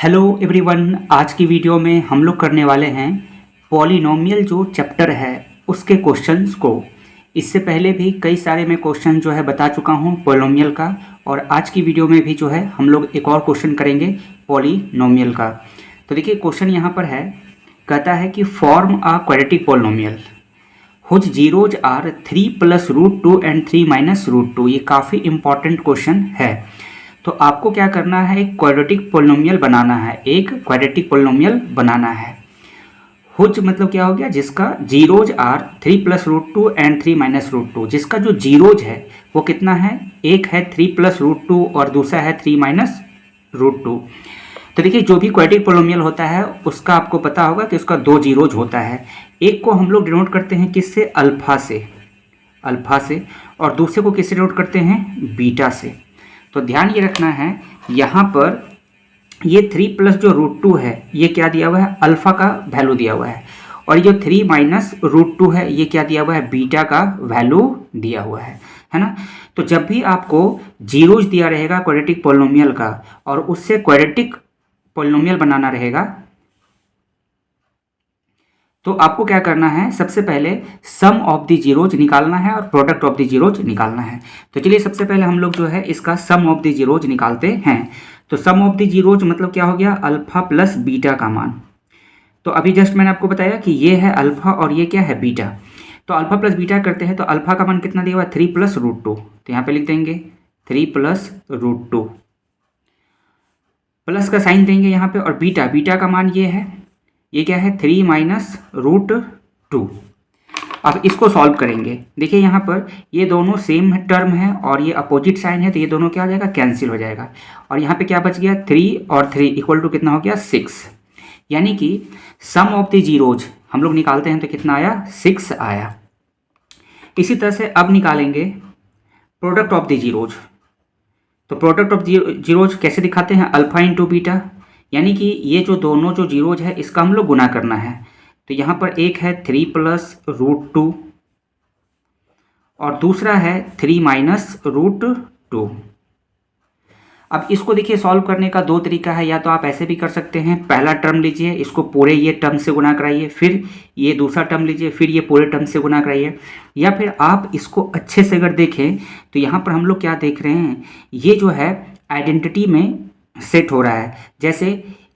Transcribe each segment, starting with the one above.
Hello everyone, आज की video में हम लोग करने वाले हैं पॉलिनोमियल जो चैप्टर है उसके क्वेश्चंस को। इससे पहले भी कई सारे मैं क्वेश्चन जो है बता चुका हूं पॉलिनोमियल का, और आज की वीडियो में भी जो है हम लोग एक और क्वेश्चन करेंगे पॉलिनोमियल का। तो देखिए क्वेश्चन यहाँ पर है, कहता है कि form a quadratic polynomial whose zeros are 3 + √2 and 3 - √2। ये काफ़ी इंपॉर्टेंट क्वेश्चन है। तो आपको क्या करना है, एक क्वाड्रेटिक पोलिनोमियल बनाना है, एक क्वाड्रेटिक पोलिनोमियल बनाना है। हुज मतलब क्या हो गया, जिसका जीरोज आर 3 + √2 एंड 3 - √2। जिसका जो जीरोज है वो कितना है, एक है 3 + √2 और दूसरा है 3 - √2। तो देखिए जो भी क्वाड्रेटिक पोलिनोमियल होता है उसका आपको पता होगा कि उसका दो जीरोज होता है। एक को हम लोग डिनोट करते हैं किससे, अल्फा से, और दूसरे को किससे डिनोट करते हैं, बीटा से। तो ध्यान ये रखना है, यहाँ पर ये 3 + जो √2 है ये क्या दिया हुआ है, अल्फा का वैल्यू दिया हुआ है, और ये जो 3 - √2 है ये क्या दिया हुआ है, बीटा का वैल्यू दिया हुआ है ना। तो जब भी आपको जीरोज दिया रहेगा क्वाड्रेटिक पोलिनोमियल का और उससे क्वाड्रेटिक पोलिनोमियल बनाना रहेगा, तो आपको क्या करना है, सबसे पहले सम ऑफ द जीरोज निकालना है और प्रोडक्ट ऑफ द जीरोज निकालना है। तो चलिए सबसे पहले हम लोग जो है इसका सम ऑफ द जीरोज निकालते हैं। तो सम ऑफ द जीरोज मतलब क्या हो गया, अल्फा प्लस बीटा का मान। तो अभी जस्ट मैंने आपको बताया कि ये है अल्फा और ये क्या है, बीटा। तो अल्फा प्लस बीटा करते हैं तो अल्फा का मान कितना दिया हुआ है, 3 + √2। तो यहाँ पे लिख देंगे 3 + √2, प्लस का साइन देंगे यहाँ पे, और बीटा का मान ये है, ये क्या है, 3 - √2। अब इसको सॉल्व करेंगे। देखिए यहाँ पर ये दोनों सेम टर्म है और ये अपोजिट साइन है, तो ये दोनों क्या हो जाएगा, कैंसिल हो जाएगा। और यहाँ पे क्या बच गया, 3 और 3 = कितना हो गया, 6। यानी कि सम ऑफ द जीरोज हम लोग निकालते हैं तो कितना आया, 6 आया। इसी तरह से अब निकालेंगे प्रोडक्ट ऑफ द जीरोज। तो प्रोडक्ट ऑफ जीरोज कैसे दिखाते हैं, अल्फा इंटू बीटा। यानी कि ये जो दोनों जो जीरोज है इसका हम लोग गुना करना है। तो यहाँ पर एक है 3 + √2 और दूसरा है 3 - √2। अब इसको देखिए सॉल्व करने का दो तरीका है, या तो आप ऐसे भी कर सकते हैं, पहला टर्म लीजिए, इसको पूरे ये टर्म से गुना कराइए, फिर ये दूसरा टर्म लीजिए, फिर ये पूरे टर्म से गुना कराइए। या फिर आप इसको अच्छे से अगर देखें तो यहाँ पर हम लोग क्या देख रहे हैं, ये जो है आइडेंटिटी में सेट हो रहा है। जैसे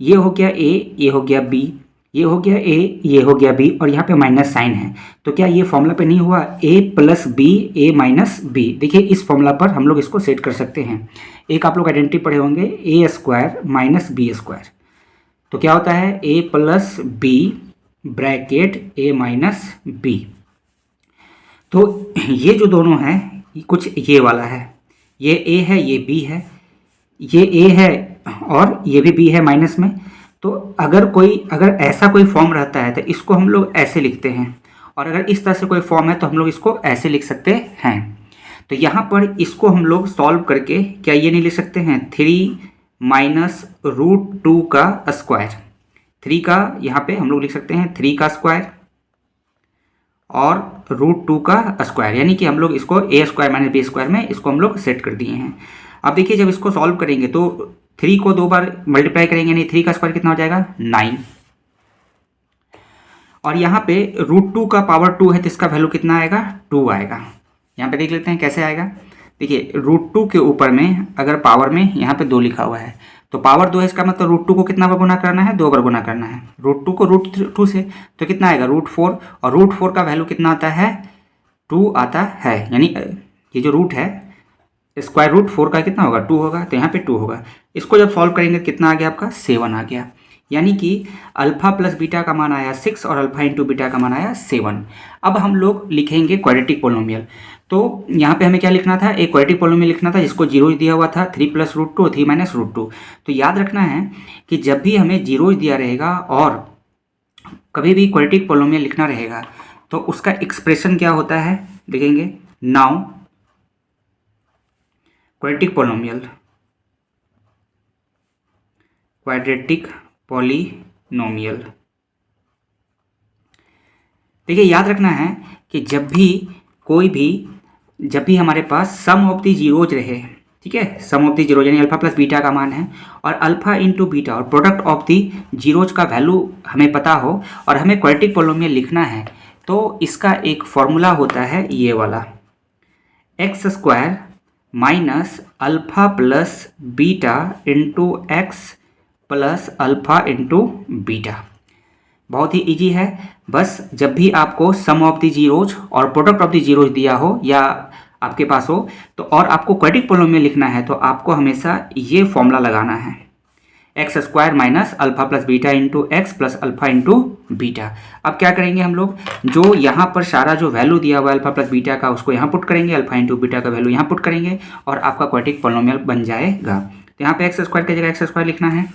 ये हो गया ए, ये हो गया बी, ये हो गया ए, ये हो गया बी, और यहाँ पे माइनस साइन है। तो क्या ये फॉर्मूला पे नहीं हुआ, a + b, a - b। देखिए इस फॉर्मूला पर हम लोग इसको सेट कर सकते हैं। एक आप लोग आइडेंटिटी पढ़े होंगे, a² - b²। तो क्या होता है, a + b bracket a - b। तो ये जो दोनों हैं, कुछ ये वाला है, ये a है, ये b है, ये a है और ये भी b है माइनस में। तो अगर ऐसा कोई फॉर्म रहता है तो इसको हम लोग ऐसे लिखते हैं, और अगर इस तरह से कोई फॉर्म है तो हम लोग इसको ऐसे लिख सकते हैं। तो यहाँ पर इसको हम लोग सॉल्व करके क्या ये नहीं लिख सकते हैं, 3 - √2 का स्क्वायर। 3 का यहाँ पे हम लोग लिख सकते हैं 3 का स्क्वायर और √2 का स्क्वायर, यानी कि हम लोग इसको a² - b² में इसको हम लोग सेट कर दिए हैं। अब देखिए जब इसको सॉल्व करेंगे तो 3 को 2 बार मल्टीप्लाई करेंगे, नहीं 3 का स्क्वायर कितना हो जाएगा, 9। और यहाँ पे √2 का पावर 2 है तो इसका वैल्यू कितना आएगा, 2 आएगा। यहाँ पे देख लेते हैं कैसे आएगा। देखिए √2 के ऊपर में अगर पावर में यहाँ पे 2 लिखा हुआ है तो पावर 2 है, इसका मतलब √2 को कितना बार गुना करना है, 2 बार गुना करना है। √2 को √2 से तो कितना आएगा, √4, और √4 का वैल्यू कितना आता है, 2 आता है। यानी ये जो रूट है, स्क्वायर रूट 4 का कितना होगा, 2 होगा, तो यहाँ पे 2 होगा। इसको जब सॉल्व करेंगे कितना आ गया आपका, 7 आ गया। यानी कि अल्फा प्लस बीटा का मान आया 6 और अल्फा इंटू बीटा का मान आया 7। अब हम लोग लिखेंगे क्वाड्रेटिक पोलिनोमियल। तो यहाँ पे हमें क्या लिखना था, एक क्वाड्रेटिक पोलिनोमियल लिखना था जिसको जीरोज दिया हुआ था, 3 + √2 और 3 - √2। तो याद रखना है कि जब भी हमें जीरोज दिया रहेगा और कभी भी क्वाड्रेटिक पोलिनोमियल लिखना रहेगा तो उसका एक्सप्रेशन क्या होता है, देखेंगे। नाउ क्वाड्रेटिक पॉलिनोमियल, देखिए याद रखना है कि जब भी हमारे पास सम ऑफ द जीरोज रहे, ठीक है, सम ऑफ द जीरोज यानी अल्फा प्लस बीटा का मान है, और अल्फा इंटू बीटा और प्रोडक्ट ऑफ द जीरोज का वैल्यू हमें पता हो और हमें क्वाड्रेटिक पॉलिनोमियल लिखना है, तो इसका एक फॉर्मूला होता है ये वाला, x square minus alpha plus beta into x plus alpha into beta. बहुत ही इजी है, बस जब भी आपको सम ऑफ द जीरोज और प्रोडक्ट ऑफ द जीरोज दिया हो या आपके पास हो तो और आपको क्वाड्रेटिक पॉलिनोमियल लिखना है तो आपको हमेशा ये फॉर्मूला लगाना है, x square minus alpha plus beta into x plus alpha into beta. अब क्या करेंगे हम लोग, जो यहाँ पर सारा जो वैल्यू दिया हुआ है अल्फा प्लस बीटा का उसको यहाँ पुट करेंगे, अल्फा इंटू बीटा का वैल्यू यहाँ पुट करेंगे और आपका क्वाड्रेटिक पॉलिनोमियल बन जाएगा। तो यहाँ पे एक्स स्क्वायर की जगह एक्स स्क्वायर लिखना है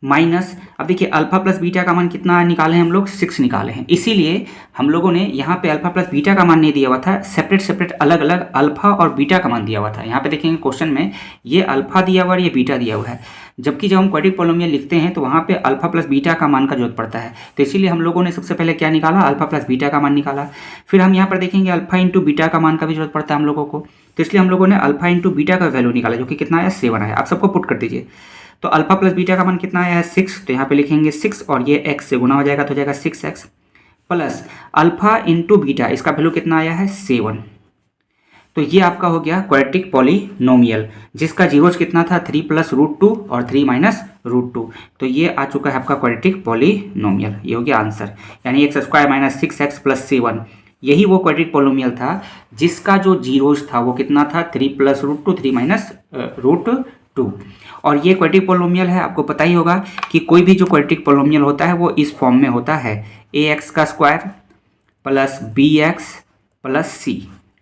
माइनस, अब देखिए अल्फा प्लस बीटा का मान कितना निकाले हैं हम लोग, 6 निकाले हैं, इसीलिए हम लोगों ने यहाँ पे अल्फा प्लस बीटा का मान नहीं दिया हुआ था, सेपरेट सेपरेट अलग अलग अल्फा और बीटा का मान दिया हुआ था। यहाँ पे देखेंगे क्वेश्चन में ये अल्फा दिया हुआ और ये बीटा दिया हुआ है, जबकि जब हम क्वाड्रेटिक पॉलिनोमियल लिखते हैं तो वहाँ पे अल्फा प्लस बीटा का मान का जरूरत पड़ता है, तो इसीलिए हम लोगों ने सबसे पहले क्या निकाला, अल्फा प्लस बीटा का मान निकाला। फिर हम यहाँ पर देखेंगे अल्फा इंटू बीटा का मान का भी जरूरत पड़ता है हम लोगों को, तो इसलिए हम लोगों ने अल्फा इंटू बीटा का वैल्यू निकाला जो कि कितना आया, 7 आया। आप सबको पुट कर दीजिए, तो अल्फा प्लस बीटा का मान कितना आया है, 6, तो यहाँ पे लिखेंगे 6 और ये x से गुना हो जाएगा तो हो जाएगा 6x plus alpha into beta, इसका वैल्यू कितना आया है, 7। तो ये आपका हो गया क्वाड्रेटिक पॉलिनोमियल जिसका जीरोज कितना था, 3 प्लस रूट 2 और 3 माइनस रूट 2, तो ये आ चुका है आपका क्वाड्रेटिक पॉलिनोमियल, ये हो गया आंसर। यानी x square minus 6x plus 7 यही वो क्वाड्रेटिक पॉलिनोमियल था जिसका जो जीरोज था वो कितना था, 3 प्लस रूट 2 3 माइनस रूट 2। और ये क्वाड्रेटिक पॉलिनोमियल है, आपको पता ही होगा कि कोई भी जो क्वाड्रेटिक पॉलिनोमियल होता है वो इस फॉर्म में होता है, ax का square plus bx plus c,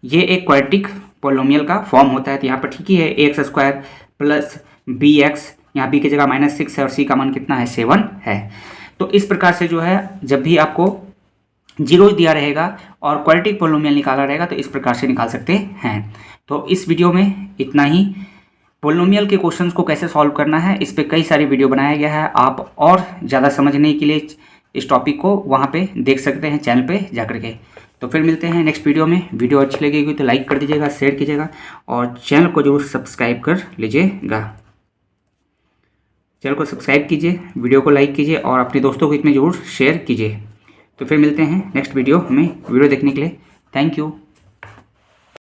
ये एक क्वाड्रेटिक पॉलिनोमियल का फॉर्म होता है। तो यहाँ पर ठीक ही है, ax स्क्वायर प्लस bx, यहाँ b की जगह -6 है और c का मान कितना है, 7 है। तो इस प्रकार से जो है जब भी आपको जीरोज दिया रहेगा और क्वाड्रेटिक पॉलिनोमियल निकाला रहेगा तो इस प्रकार से निकाल सकते हैं। तो इस वीडियो में इतना ही। पॉलिनोमियल के क्वेश्चंस को कैसे सॉल्व करना है इस पे कई सारी वीडियो बनाया गया है, आप और ज़्यादा समझने के लिए इस टॉपिक को वहाँ पे देख सकते हैं चैनल पे जाकर के। तो फिर मिलते हैं नेक्स्ट वीडियो में। वीडियो अच्छी लगेगी तो लाइक कर दीजिएगा, शेयर कीजिएगा और चैनल को जरूर सब्सक्राइब कर लीजिएगा। चैनल को सब्सक्राइब कीजिए, वीडियो को लाइक कीजिए और अपने दोस्तों को इसमें जरूर शेयर कीजिए। तो फिर मिलते हैं नेक्स्ट वीडियो में। वीडियो देखने के लिए थैंक यू।